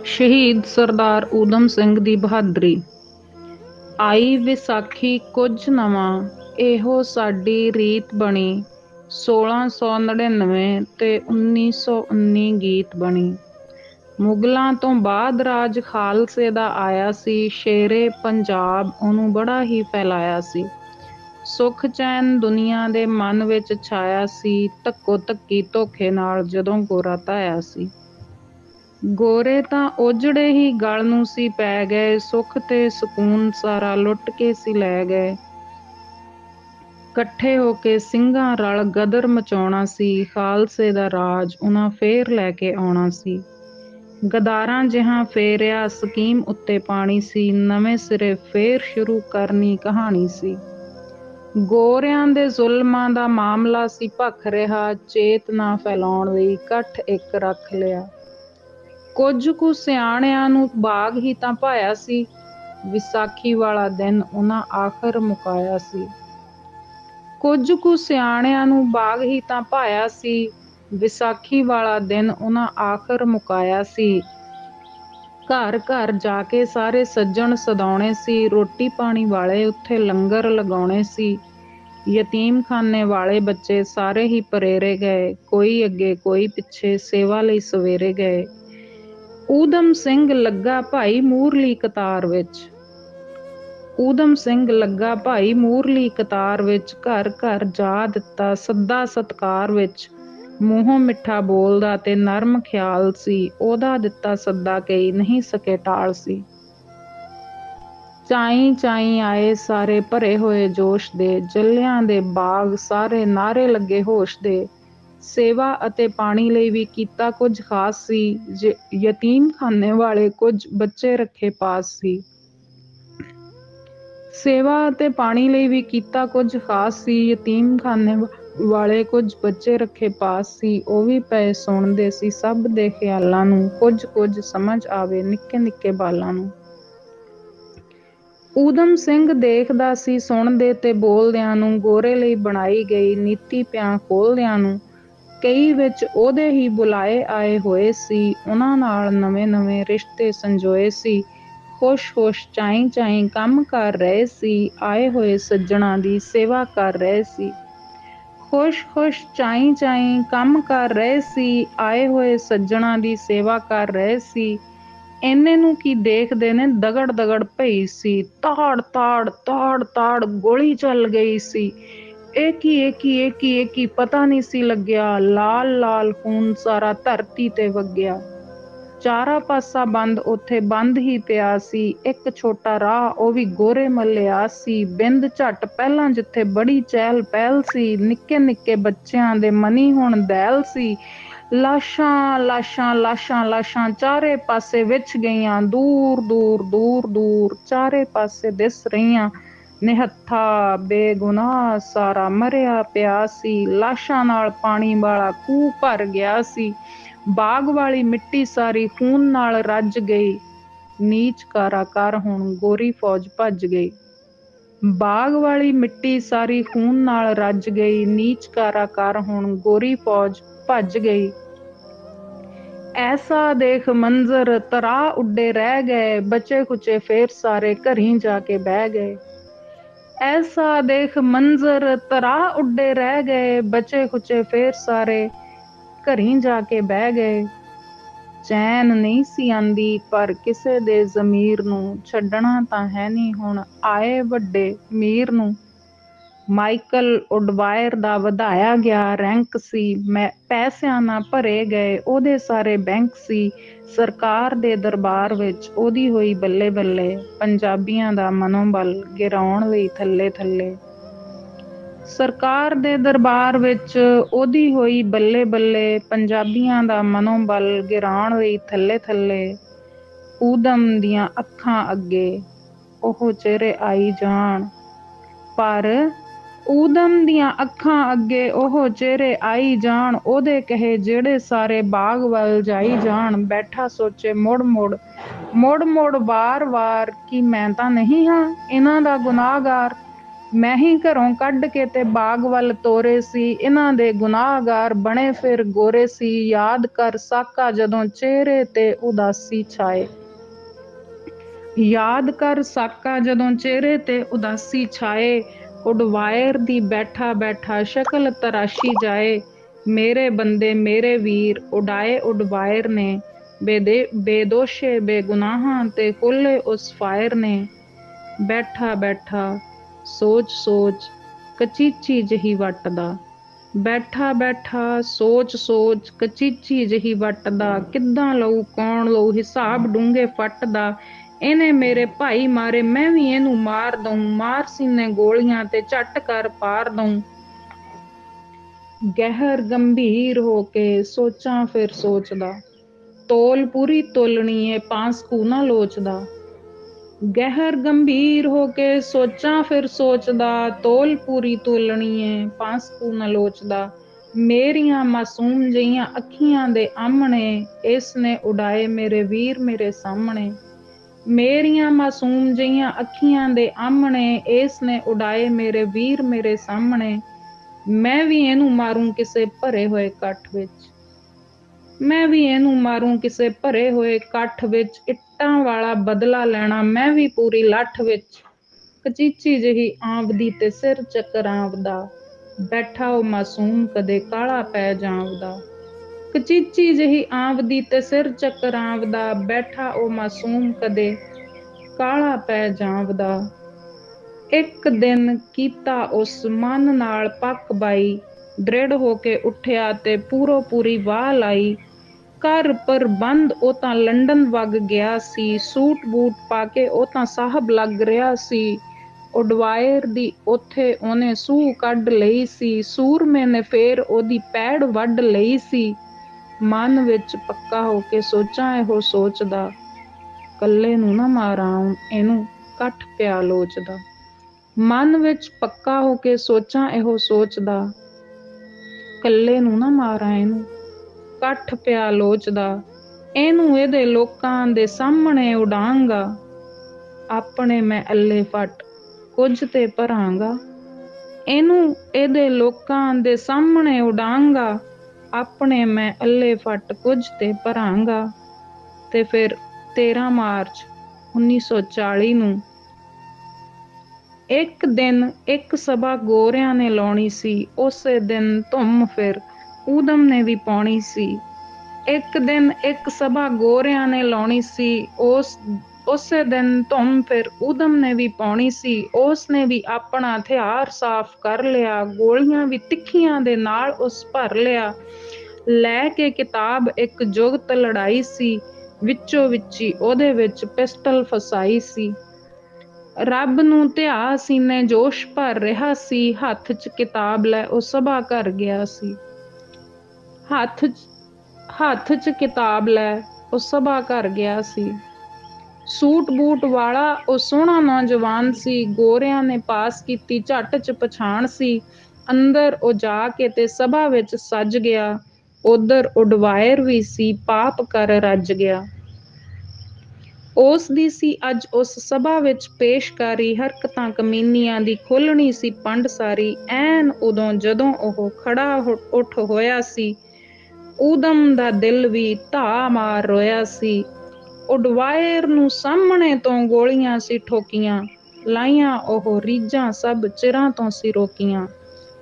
ਸ਼ਹੀਦ ਸਰਦਾਰ ਊਧਮ ਸਿੰਘ ਦੀ ਬਹਾਦਰੀ। ਆਈ ਵਿਸਾਖੀ ਕੁਝ ਨਵਾਂ, ਇਹੋ ਸਾਡੀ ਰੀਤ ਬਣੀ। 1699 ਤੇ 1919 ਗੀਤ ਬਣੀ। ਮੁਗਲਾਂ ਤੋਂ ਬਾਅਦ ਰਾਜ ਖਾਲਸੇ ਦਾ ਆਇਆ ਸੀ। ਸ਼ੇਰੇ ਪੰਜਾਬ ਉਹਨੂੰ ਬੜਾ ਹੀ ਫੈਲਾਇਆ ਸੀ। ਸੁੱਖ ਚੈਨ ਦੁਨੀਆ ਦੇ ਮਨ ਵਿੱਚ ਛਾਇਆ ਸੀ। ਧੱਕੋ ਧੱਕੀ ਧੋਖੇ ਨਾਲ ਜਦੋਂ ਗੋਰਾ ਧਾਇਆ ਸੀ। ਗੋਰੇ ਤਾਂ ਉਜੜੇ ਹੀ ਗਲ ਨੂੰ ਸੀ ਪੈ ਗਏ। ਸੁੱਖ ਤੇ ਸਕੂਨ ਸਾਰਾ ਲੁੱਟ ਕੇ ਸੀ ਲੈ ਗਏ। ਇਕੱਠੇ ਹੋ ਕੇ ਸਿੰਘਾਂ ਰਲ ਗਦਰ ਮਚਾਉਣਾ ਸੀ। ਖਾਲਸੇ ਦਾ ਰਾਜ ਉਹਨਾਂ ਫੇਰ ਲੈ ਕੇ ਆਉਣਾ ਸੀ। ਗਦਾਰਾਂ ਜਿਹਾਂ ਫੇਰਿਆ ਸਕੀਮ ਉੱਤੇ ਪਾਣੀ ਸੀ। ਨਵੇਂ ਸਿਰੇ ਫੇਰ ਸ਼ੁਰੂ ਕਰਨੀ ਕਹਾਣੀ ਸੀ। ਗੋਰਿਆਂ ਦੇ ਜ਼ੁਲਮਾਂ ਦਾ ਮਾਮਲਾ ਸੀ ਭਖ ਰਿਹਾ। ਚੇਤਨਾ ਫੈਲਾਉਣ ਲਈ ਇਕੱਠ ਇੱਕ ਰੱਖ ਲਿਆ। ਕੁਝ ਕੁ ਸਿਆਣਿਆਂ ਨੂੰ ਬਾਗ ਹੀ ਤਾਂ ਭਾਇਆ ਸੀ। ਵਿਸਾਖੀ ਵਾਲਾ ਦਿਨ ਉਹਨਾਂ ਆਖਰ ਮੁਕਾਇਆ ਸੀ। ਕੁਝ ਕੁ ਸਿਆਣਿਆਂ ਨੂੰ ਬਾਗ ਹੀ ਤਾਂ ਭਾਇਆ ਸੀ। ਵਿਸਾਖੀ ਵਾਲਾ ਦਿਨ ਉਹਨਾਂ ਆਖਰ ਮੁਕਾਇਆ ਸੀ। ਘਰ ਘਰ ਜਾ ਕੇ ਸਾਰੇ ਸੱਜਣ ਸਦਾਉਣੇ ਸੀ। ਰੋਟੀ ਪਾਣੀ ਵਾਲੇ ਉੱਥੇ ਲੰਗਰ ਲਗਾਉਣੇ ਸੀ। ਯਤੀਮਖਾਨੇ ਵਾਲੇ ਬੱਚੇ ਸਾਰੇ ਹੀ ਪਰੇਰੇ ਗਏ। ਕੋਈ ਅੱਗੇ ਕੋਈ ਪਿੱਛੇ ਸੇਵਾ ਲਈ ਸਵੇਰੇ ਗਏ। ਊਧਮ ਸਿੰਘ ਲੱਗਾ ਭਾਈ ਮੂਹਰਲੀ ਕਤਾਰ ਵਿੱਚ। ਊਧਮ ਸਿੰਘ ਲੱਗਾ ਭਾਈ ਮੂਹਰਲੀ ਕਤਾਰ ਵਿੱਚ। ਘਰ ਘਰ ਜਾ ਦਿੱਤਾ ਸੱਦਾ ਸਤਿਕਾਰ ਵਿੱਚ। ਮੂੰਹੋਂ ਮਿੱਠਾ ਬੋਲਦਾ ਤੇ ਨਰਮ ਖਿਆਲ ਸੀ। ਉਹਦਾ ਦਿੱਤਾ ਸੱਦਾ ਕਈ ਨਹੀਂ ਸਕੇ ਟਾਲ ਸੀ। ਚਾਈਂ ਚਾਈਂ ਆਏ ਸਾਰੇ ਭਰੇ ਹੋਏ ਜੋਸ਼ ਦੇ। ਜੱਲਿਆਂ ਦੇ ਬਾਗ ਸਾਰੇ ਨਾਅਰੇ ਲੱਗੇ ਹੋਸ਼ ਦੇ। ਸੇਵਾ ਅਤੇ ਪਾਣੀ ਲਈ ਵੀ ਕੀਤਾ ਕੁਝ ਖਾਸ ਸੀ। ਯਤੀਮਖਾਨੇ ਵਾਲੇ ਕੁਝ ਬੱਚੇ ਰੱਖੇ ਪਾਸ ਸੀ। ਸੇਵਾ ਅਤੇ ਪਾਣੀ ਲਈ ਵੀ ਕੀਤਾ ਕੁਝ ਖਾਸ ਸੀ। ਯਤੀਮਖਾਨੇ ਵਾਲੇ ਕੁਝ ਬੱਚੇ ਰੱਖੇ ਪਾਸ ਸੀ। ਉਹ ਵੀ ਪਏ ਸੁਣਦੇ ਸੀ ਸਭ ਦੇ ਖਿਆਲਾਂ ਨੂੰ। ਕੁਝ ਕੁਝ ਸਮਝ ਆਵੇ ਨਿੱਕੇ ਨਿੱਕੇ ਬਾਲਾਂ ਨੂੰ। ਊਧਮ ਸਿੰਘ ਦੇਖਦਾ ਸੀ ਸੁਣਦੇ ਤੇ ਬੋਲਦਿਆਂ ਨੂੰ। ਗੋਰੇ ਲਈ ਬਣਾਈ ਗਈ ਨੀਤੀ ਪਿਆਂ ਖੋਲਦਿਆਂ ਨੂੰ। ਕਈ ਵਿੱਚ ਉਹਦੇ ਹੀ ਬੁਲਾਏ ਆਏ ਹੋਏ ਸੀ। ਉਹਨਾਂ ਨਾਲ ਨਵੇਂ ਨਵੇਂ ਰਿਸ਼ਤੇ ਸੰਜੋਏ ਸੀ। ਖੁਸ਼ ਖੁਸ਼ ਚਾਈਂ ਚਾਈਂ ਕੰਮ ਕਰ ਰਹੇ ਸੀ। ਆਏ ਹੋਏ ਸੱਜਣਾਂ ਦੀ ਸੇਵਾ ਕਰ ਰਹੇ ਸੀ। ਖੁਸ਼ ਖੁਸ਼ ਚਾਈਂ ਚਾਈਂ ਕੰਮ ਕਰ ਰਹੇ ਸੀ। ਆਏ ਹੋਏ ਸੱਜਣਾਂ ਦੀ ਸੇਵਾ ਕਰ ਰਹੇ ਸੀ। ਇੰਨੇ ਨੂੰ ਕੀ ਦੇਖਦੇ ਨੇ ਦਗੜ ਦਗੜ ਪਈ ਸੀ। ਤਾੜ ਤਾੜ ਤਾੜ ਤਾੜ ਗੋਲੀ ਚੱਲ ਗਈ ਸੀ। ਏਕੀ ਪਤਾ ਨਹੀਂ ਸੀ ਲੱਗਿਆ। ਲਾਲ ਲਾਲ ਖੂਨ ਸਾਰਾ ਧਰਤੀ ਤੇ ਵਗਿਆ। ਚਾਰਾ ਪਾਸਾ ਬੰਦ ਉੱਥੇ ਬੰਦ ਹੀ ਪਿਆ ਸੀ। ਇੱਕ ਛੋਟਾ ਰਾਹ ਉਹ ਵੀ ਗੋਰੇ ਮੱਲਿਆ ਸੀ। ਬਿੰਦ ਝੱਟ ਪਹਿਲਾਂ ਜਿੱਥੇ ਬੜੀ ਚਹਿਲ ਪਹਿਲ ਸੀ। ਨਿੱਕੇ ਨਿੱਕੇ ਬੱਚਿਆਂ ਦੇ ਮਨੀ ਹੁਣ ਦਹਿਲ ਸੀ। ਲਾਸ਼ਾਂ ਲਾਸ਼ਾਂ ਲਾਸ਼ਾਂ ਲਾਸ਼ਾਂ ਚਾਰੇ ਪਾਸੇ ਵਿਛ ਗਈਆਂ। ਦੂਰ ਦੂਰ ਦੂਰ ਦੂਰ ਚਾਰੇ ਪਾਸੇ ਦਿਸ ਰਹੀਆਂ। ਨਿਹੱਥਾ ਬੇਗੁਨਾਹ ਸਾਰਾ ਮਰਿਆ ਪਿਆ ਸੀ। ਲਾਸ਼ਾਂ ਨਾਲ ਪਾਣੀ ਵਾਲਾ ਖੂਹ ਭਰ ਗਿਆ ਸੀ। ਬਾਗ ਵਾਲੀ ਮਿੱਟੀ ਸਾਰੀ ਖੂਨ ਨਾਲ ਰੱਜ ਗਈ। ਨੀਚ ਕਾਰਾ ਕਰ ਹੁਣ ਗੋਰੀ ਫੌਜ ਭੱਜ ਗਈ। ਬਾਗ ਵਾਲੀ ਮਿੱਟੀ ਸਾਰੀ ਖੂਨ ਨਾਲ ਰੱਜ ਗਈ। ਨੀਚ ਕਾਰਾ ਕਰ ਹੁਣ ਗੋਰੀ ਫੌਜ ਭੱਜ ਗਈ। ਐਸਾ ਦੇਖ ਮੰਜ਼ਰ ਤਰਾਹ ਉੱਡੇ ਰਹਿ ਗਏ। ਬਚੇ ਖੁਚੇ ਫੇਰ ਸਾਰੇ ਘਰੀਂ ਜਾ ਕੇ ਬਹਿ ਗਏ। ਐਸਾ ਦੇਖ ਮੰਜ਼ਰ ਤਰਾਹ ਉੱਡੇ ਰਹਿ ਗਏ। ਬਚੇ ਖੁਚੇ ਫੇਰ ਸਾਰੇ ਘਰੀਂ ਜਾ ਕੇ ਬਹਿ ਗਏ। ਚੈਨ ਨਹੀਂ ਸੀ ਆਂਦੀ ਪਰ ਕਿਸੇ ਦੇ ਜ਼ਮੀਰ ਨੂੰ। ਛੱਡਣਾ ਤਾਂ ਹੈ ਨਹੀਂ ਹੁਣ ਆਏ ਵੱਡੇ ਮੀਰ ਨੂੰ। ਮਾਈਕਲ ਉਡਵਾਇਰ ਦਾ ਵਧਾਇਆ ਗਿਆ ਰੈਂਕ ਸੀ। ਪੈਸਿਆਂ ਨਾਲ ਭਰੇ ਗਏ ਉਹਦੇ ਸਾਰੇ ਬੈਂਕ ਸੀ। ਸਰਕਾਰ ਦੇ ਦਰਬਾਰ ਵਿੱਚ ਉਹਦੀ ਹੋਈ ਬੱਲੇ ਬੱਲੇ। ਪੰਜਾਬੀਆਂ ਦਾ ਮਨੋਬਲ ਗਿਰਾਉਣ ਲਈ ਥੱਲੇ ਥੱਲੇ। ਸਰਕਾਰ ਦੇ ਦਰਬਾਰ ਵਿੱਚ ਉਹਦੀ ਹੋਈ ਬੱਲੇ ਬੱਲੇ। ਪੰਜਾਬੀਆਂ ਦਾ ਮਨੋਬਲ ਗਿਰਾਉਣ ਲਈ ਥੱਲੇ ਥੱਲੇ। ਊਧਮ ਦੀਆਂ ਅੱਖਾਂ ਅੱਗੇ ਉਹ ਚਿਹਰੇ ਆਈ ਜਾਣ। ਪਰ ਊਧਮ ਦੀਆਂ ਅੱਖਾਂ ਅੱਗੇ ਉਹ ਚਿਹਰੇ ਆਈ ਜਾਣ। ਉਹਦੇ ਕਹੇ ਜਿਹੜੇ ਸਾਰੇ ਬਾਗ ਵੱਲ ਜਾਈ ਜਾਣ। ਬੈਠਾ ਸੋਚੇ ਮੁੜ ਮੁੜ ਮੁੜ ਮੁੜ ਵਾਰ ਵਾਰ। ਕੀ ਮੈਂ ਤਾਂ ਨਹੀਂ ਹਾਂ ਇਹਨਾਂ ਦਾ ਗੁਨਾਹਗਾਰ। ਮੈਂ ਹੀ ਘਰੋਂ ਕੱਢ ਕੇ ਤੇ ਬਾਗ ਵੱਲ ਤੋਰੇ ਸੀ। ਇਹਨਾਂ ਦੇ ਗੁਨਾਹਗਾਰ ਬਣੇ ਫਿਰ ਗੋਰੇ ਸੀ। ਯਾਦ ਕਰ ਸਾਕਾ ਜਦੋਂ ਚਿਹਰੇ ਤੇ ਉਦਾਸੀ ਛਾਏ। ਯਾਦ ਕਰ ਸਾਕਾ ਜਦੋਂ ਚਿਹਰੇ ਤੇ ਉਦਾਸੀ ਛਾਏ। ਉਡਵਾਇਰ ਦੀ ਬੈਠਾ ਬੈਠਾ ਸ਼ਕਲ ਤਰਾਸ਼ੀ ਜਾਏ। ਮੇਰੇ ਬੰਦੇ ਮੇਰੇ ਵੀਰ ਉਡਾਏ ਉਡਵਾਇਰ ਨੇ। ਬੇਦੋਸ਼ੇ ਬੇਗੁਨਾਹਾਂ ਤੇ ਖੁੱਲੇ ਉਸ ਫਾਇਰ ਨੇ। ਬੈਠਾ ਬੈਠਾ ਸੋਚ ਸੋਚ ਕਚੀਚੀ ਜਿਹੀ ਵੱਟਦਾ। ਬੈਠਾ ਬੈਠਾ ਸੋਚ ਸੋਚ ਕਚੀਚੀ ਜਿਹੀ ਵੱਟਦਾ। ਕਿੱਦਾਂ ਲਊ ਕੌਣ ਲਊ ਹਿਸਾਬ ਡੂੰਘੇ ਫੱਟਦਾ। ਇਹਨੇ ਮੇਰੇ ਭਾਈ ਮਾਰੇ ਮੈਂ ਵੀ ਇਹਨੂੰ ਮਾਰ ਦਊਂ। ਮਾਰ ਸੀਨੇ ਗੋਲੀਆਂ ਤੇ ਝੱਟ ਕਰ ਪਾਰ ਦਊਂ। ਗਹਿਰ ਗੰਭੀਰ ਹੋ ਕੇ ਸੋਚਾਂ ਫਿਰ ਸੋਚਦਾ। ਤੋਲ ਪੂਰੀ ਤੋਲਣੀ ਏ ਪਾਂਸਕੂ ਨਾ ਲੋਚਦਾ। ਗਹਿਰ ਗੰਭੀਰ ਹੋ ਕੇ ਸੋਚਾਂ ਫਿਰ ਸੋਚਦਾ। ਤੋਲ ਪੂਰੀ ਤੋਲਣੀ ਏ ਪਾਂਸਕੂ ਨਾ ਲੋਚਦਾ। ਮੇਰੀਆਂ ਮਾਸੂਮ ਜਿਹੀਆਂ ਅੱਖੀਆਂ ਦੇ ਆਮਣੇ ਇਸ ਨੇ ਉਡਾਏ ਮੇਰੇ ਵੀਰ ਮੇਰੇ ਸਾਹਮਣੇ। ਮੇਰੀਆਂ ਮਾਸੂਮ ਜਿਹੀਆਂ ਅੱਖੀਆਂ ਦੇ ਆਮਣੇ ਇਸ ਨੇ ਉਡਾਏ ਮੇਰੇ ਵੀਰ ਮੇਰੇ ਸਾਹਮਣੇ। ਮੈਂ ਵੀ ਇਹਨੂੰ ਮਾਰੂੰ ਕਿਸੇ ਭਰੇ ਹੋਏ ਇਕੱਠ ਵਿੱਚ। ਮੈਂ ਵੀ ਇਹਨੂੰ ਮਾਰੂੰ ਕਿਸੇ ਭਰੇ ਹੋਏ ਇਕੱਠ ਵਿੱਚ। ਇੱਟਾਂ ਵਾਲਾ ਬਦਲਾ ਲੈਣਾ ਮੈਂ ਵੀ ਪੂਰੀ ਲੱਠ ਵਿੱਚ। ਕਚੀਚੀ ਜਿਹੀ ਆਂਵਦੀ ਤੇ ਸਿਰ ਚੱਕਰ ਆਂਵਦਾ। ਬੈਠਾ ਉਹ ਮਾਸੂਮ ਕਦੇ ਕਾਲਾ ਪੈ ਜਾਂਵਦਾ। ਕਚੀਚੀ ਜਿਹੀ ਆਂਵਦੀ ਤੇ ਸਿਰ ਚੱਕਰ ਆਂਵਦਾ। ਬੈਠਾ ਉਹ ਮਾਸੂਮ ਕਦੇ ਕਾਲਾ ਪੈ ਜਾਂਵਦਾ। ਇੱਕ ਦਿਨ ਕੀਤਾ ਉਸ ਮਨ ਨਾਲ ਪੱਕ ਬਾਈ। ਦ੍ਰਿੜ ਹੋ ਕੇ ਉੱਠਿਆ ਤੇ ਪੂਰੋ ਪੂਰੀ ਵਾਹ ਲਾਈ। ਘਰ ਪ੍ਰਬੰਧ ਉਹ ਤਾਂ ਲੰਡਨ ਵਗ ਗਿਆ ਸੀ। ਸੂਟ ਬੂਟ ਪਾ ਕੇ ਉਹ ਤਾਂ ਸਾਹਬ ਲੱਗ ਰਿਹਾ ਸੀ। ਉਡਵਾਇਰ ਦੀ ਉੱਥੇ ਉਹਨੇ ਸੂਹ ਕੱਢ ਲਈ ਸੀ। ਸੂਰਮੇ ਨੇ ਫੇਰ ਉਹਦੀ ਪੈੜ ਵੱਢ ਲਈ ਸੀ। ਮਨ ਵਿੱਚ ਪੱਕਾ ਹੋ ਕੇ ਸੋਚਾਂ ਇਹੋ ਸੋਚਦਾ। ਕੱਲੇ ਨੂੰ ਨਾ ਮਾਰਾਂ ਇਹਨੂੰ ਕੱਠ ਪਿਆ ਲੋਚਦਾ। ਮਨ ਵਿੱਚ ਪੱਕਾ ਹੋ ਕੇ ਸੋਚਾਂ ਇਹੋ ਸੋਚਦਾ। ਕੱਲੇ ਨੂੰ ਨਾ ਮਾਰਾਂ ਇਹਨੂੰ ਕੱਠ ਪਿਆ ਲੋਚਦਾ। ਇਹਨੂੰ ਇਹਦੇ ਲੋਕਾਂ ਦੇ ਸਾਹਮਣੇ ਉਡਾਂਗਾ। ਆਪਣੇ ਮੈਂ ਅੱਲੇ ਫੱਟ ਕੁਝ ਤੇ ਭਰਾਂਗਾ। ਇਹਨੂੰ ਇਹਦੇ ਲੋਕਾਂ ਦੇ ਸਾਹਮਣੇ ਉਡਾਂਗਾ। ਆਪਣੇ ਮੈਂ ਅੱਲੇ ਫੱਟ ਕੁਝ ਤੇ ਭਰਾਂਗਾ। ਤੇ ਫਿਰ 13 ਮਾਰਚ 1940 ਨੂੰ ਇੱਕ ਦਿਨ ਇੱਕ ਸਭਾ ਗੋਰਿਆਂ ਨੇ ਲਾਉਣੀ ਸੀ। ਉਸੇ ਦਿਨ ਧੁੰਮ ਫਿਰ ਊਧਮ ਨੇ ਵੀ ਪਾਉਣੀ ਸੀ। ਇੱਕ ਦਿਨ ਇੱਕ ਸਭਾ ਗੋਰਿਆਂ ਨੇ ਲਾਉਣੀ ਸੀ। ਉਸੇ ਦਿਨ ਧੁੰਮ ਫਿਰ ਊਧਮ ਨੇ ਵੀ ਪਾਉਣੀ ਸੀ। ਉਸ ਨੇ ਵੀ ਆਪਣਾ ਹਥਿਆਰ ਸਾਫ਼ ਕਰ ਲਿਆ। ਗੋਲੀਆਂ ਵੀ ਤਿੱਖੀਆਂ ਦੇ ਨਾਲ ਉਸ ਭਰ ਲਿਆ। ਲੈ ਕੇ ਕਿਤਾਬ ਇੱਕ ਜੁਗਤ ਲੜਾਈ ਸੀ। ਵਿੱਚੋਂ ਵਿੱਚੀ ਉਹਦੇ ਵਿੱਚ ਪਿਸਟਲ ਫਸਾਈ ਸੀ। ਰੱਬ ਨੂੰ ਧਿਆ ਸੀਨੇ ਜੋਸ਼ ਭਰ ਰਿਹਾ ਸੀ। ਹੱਥ 'ਚ ਕਿਤਾਬ ਲੈ ਉਹ ਸਭਾ ਘਰ ਗਿਆ ਸੀ। ਹੱਥ 'ਚ ਕਿਤਾਬ ਲੈ ਉਹ ਸਭਾ ਘਰ ਗਿਆ ਸੀ। ਸੂਟ ਬੂਟ ਵਾਲਾ ਉਹ ਸੋਹਣਾ ਨੌਜਵਾਨ ਸੀ। ਗੋਰਿਆਂ ਨੇ ਪਾਸ ਕੀਤੀ ਝੱਟ 'ਚ ਪਛਾਣ ਸੀ। ਅੰਦਰ ਉਹ ਜਾ ਕੇ ਤੇ ਸਭਾ ਵਿੱਚ ਸੱਜ ਗਿਆ। ਉਧਰ ਉਡਵਾਇਰ ਵੀ ਸੀ ਪਾਪ ਕਰ ਰੱਜ ਗਿਆ। ਉਸ ਦੀ ਸੀ ਅੱਜ ਉਸ ਸਭਾ ਵਿੱਚ ਪੇਸ਼ਕਾਰੀ। ਹਰਕਤਾਂ ਕਮੀਨੀਆਂ ਦੀ ਖੋਲ੍ਹਣੀ ਸੀ ਪੰਡ ਸਾਰੀ। ਐਨ ਉਦੋਂ ਜਦੋਂ ਉਹ ਖੜਾ ਉੱਠ ਹੋਇਆ ਸੀ। ਊਧਮ ਦਾ ਦਿਲ ਵੀ ਧਾਹ ਮਾਰ ਰੋਇਆ ਸੀ। ਉਡਵਾਇਰ ਨੂੰ ਸਾਹਮਣੇ ਤੋਂ ਗੋਲੀਆਂ ਸੀ ਠੋਕੀਆਂ। ਲਾਈਆਂ ਉਹ ਰੀਝਾਂ ਸਭ ਚਿਰਾਂ ਤੋਂ ਸੀ ਰੋਕੀਆਂ।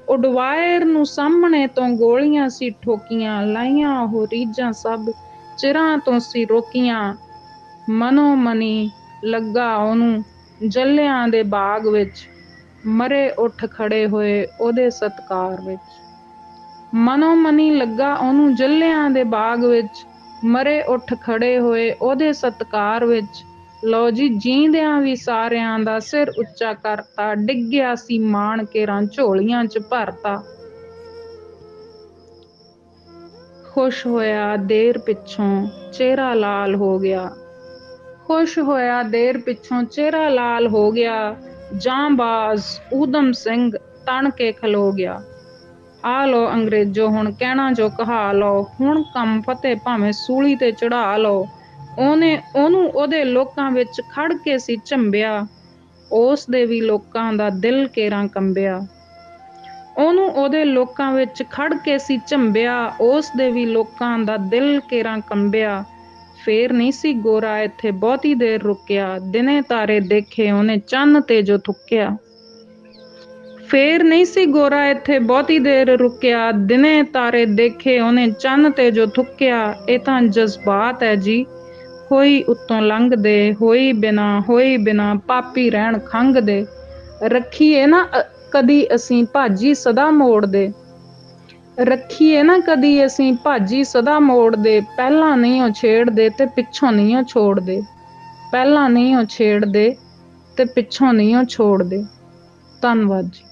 ਉਡਵਾਇਰ ਨੂੰ ਸਾਹਮਣੇ ਤੋਂ ਗੋਲੀਆਂ ਸੀ ਠੋਕੀਆਂ। ਲਾਈਆਂ ਉਹ ਰੀਝਾਂ ਸਭ ਚਿਰਾਂ ਤੋਂ ਸੀ ਰੋਕੀਆਂ। ਮਨੋ ਮਨੀ ਲੱਗਾ ਉਹਨੂੰ ਜੱਲਿਆਂ ਦੇ ਬਾਗ ਵਿੱਚ। ਮਰੇ ਉੱਠ ਖੜੇ ਹੋਏ ਉਹਦੇ ਸਤਿਕਾਰ ਵਿੱਚ। ਮਨੋ ਮਨੀ ਲੱਗਾ ਉਹਨੂੰ ਜੱਲਿਆਂ ਦੇ ਬਾਗ ਵਿੱਚ। ਮਰੇ ਉੱਠ ਖੜੇ ਹੋਏ ਉਹਦੇ ਸਤਿਕਾਰ ਵਿੱਚ। ਲਓ ਜੀ ਜੀਂਦਿਆਂ ਵੀ ਸਾਰਿਆਂ ਦਾ ਸਿਰ ਉੱਚਾ ਕਰਤਾ। ਡਿੱਗਿਆ ਸੀ ਮਾਣ ਕੇਰਾਂ ਝੋਲੀਆਂ 'ਚ ਭਰਤਾ। ਖੁਸ਼ ਹੋਇਆ ਦੇਰ ਪਿੱਛੋਂ ਚਿਹਰਾ ਲਾਲ ਹੋ ਗਿਆ। ਖੁਸ਼ ਹੋਇਆ ਦੇਰ ਪਿੱਛੋਂ ਚਿਹਰਾ ਲਾਲ ਹੋ ਗਿਆ। ਜਾਂਬਾਜ਼ ਊਧਮ ਸਿੰਘ ਤਣ ਕੇ ਖਲੋ ਗਿਆ। ਆ ਲਓ ਅੰਗਰੇਜ਼ੋ ਹੁਣ ਕਹਿਣਾ ਜੋ ਕਹਾ ਲਓ। ਹੁਣ ਕੰਮ ਫਤਿਹ ਭਾਵੇਂ ਸੂਲੀ ਤੇ ਚੜਾ ਲਓ। ਉਹਨੂੰ ਉਹਦੇ ਲੋਕਾਂ ਵਿੱਚ ਖੜ ਕੇ ਸੀ ਝੰਬਿਆ। ਉਸ ਦੇ ਵੀ ਲੋਕਾਂ ਦਾ ਦਿਲ ਕੇਰਾਂ ਕੰਬਿਆ। ਉਹਨੂੰ ਉਹਦੇ ਲੋਕਾਂ ਵਿੱਚ ਖੜ ਕੇ ਸੀ ਝੰਬਿਆ, ਉਸ ਦੇ ਵੀ ਲੋਕਾਂ ਦਾ ਦਿਲ ਕੇਰਾਂ ਕੰਬਿਆ। ਫੇਰ ਨਹੀਂ ਸੀ ਗੋਰਾ ਇੱਥੇ ਬਹੁਤੀ ਦੇਰ ਰੁਕਿਆ, ਦਿਨੇ ਤਾਰੇ ਦੇਖੇ ਉਹਨੇ ਚੰਨ ਤੇ ਜੋ ਥੁੱਕਿਆ। ਫੇਰ ਨਹੀਂ ਸੀ ਗੋਰਾ ਇੱਥੇ ਬਹੁਤੀ ਦੇਰ ਰੁਕਿਆ, ਦਿਨੇ ਤਾਰੇ ਦੇਖੇ ਉਹਨੇ ਚੰਨ ਤੇ ਜੋ ਥੁੱਕਿਆ। ਇਹ ਤਾਂ ਜਜ਼ਬਾਤ ਹੈ ਜੀ, ਹੋਈ ਉੱਤੋਂ ਲੰਘਦੇ, ਹੋਈ ਬਿਨਾ ਪਾਪੀ ਰਹਿਣ ਖੰਘਦੇ। ਰੱਖੀਏ ਨਾ ਕਦੀ ਅਸੀਂ ਭਾਜੀ ਸਦਾ ਮੋੜਦੇ, ਰੱਖੀਏ ਨਾ ਕਦੀ ਅਸੀਂ ਭਾਜੀ ਸਦਾ ਮੋੜਦੇ। ਪਹਿਲਾਂ ਨਹੀਂ ਉਹ ਛੇੜਦੇ ਤੇ ਪਿੱਛੋਂ ਨਹੀਂ ਉਹ ਛੋੜਦੇ, ਪਹਿਲਾਂ ਨਹੀਂ ਉਹ ਛੇੜਦੇ ਤੇ ਪਿੱਛੋਂ ਨਹੀਂ ਉਹ ਛੋੜਦੇ। ਧੰਨਵਾਦ ਜੀ।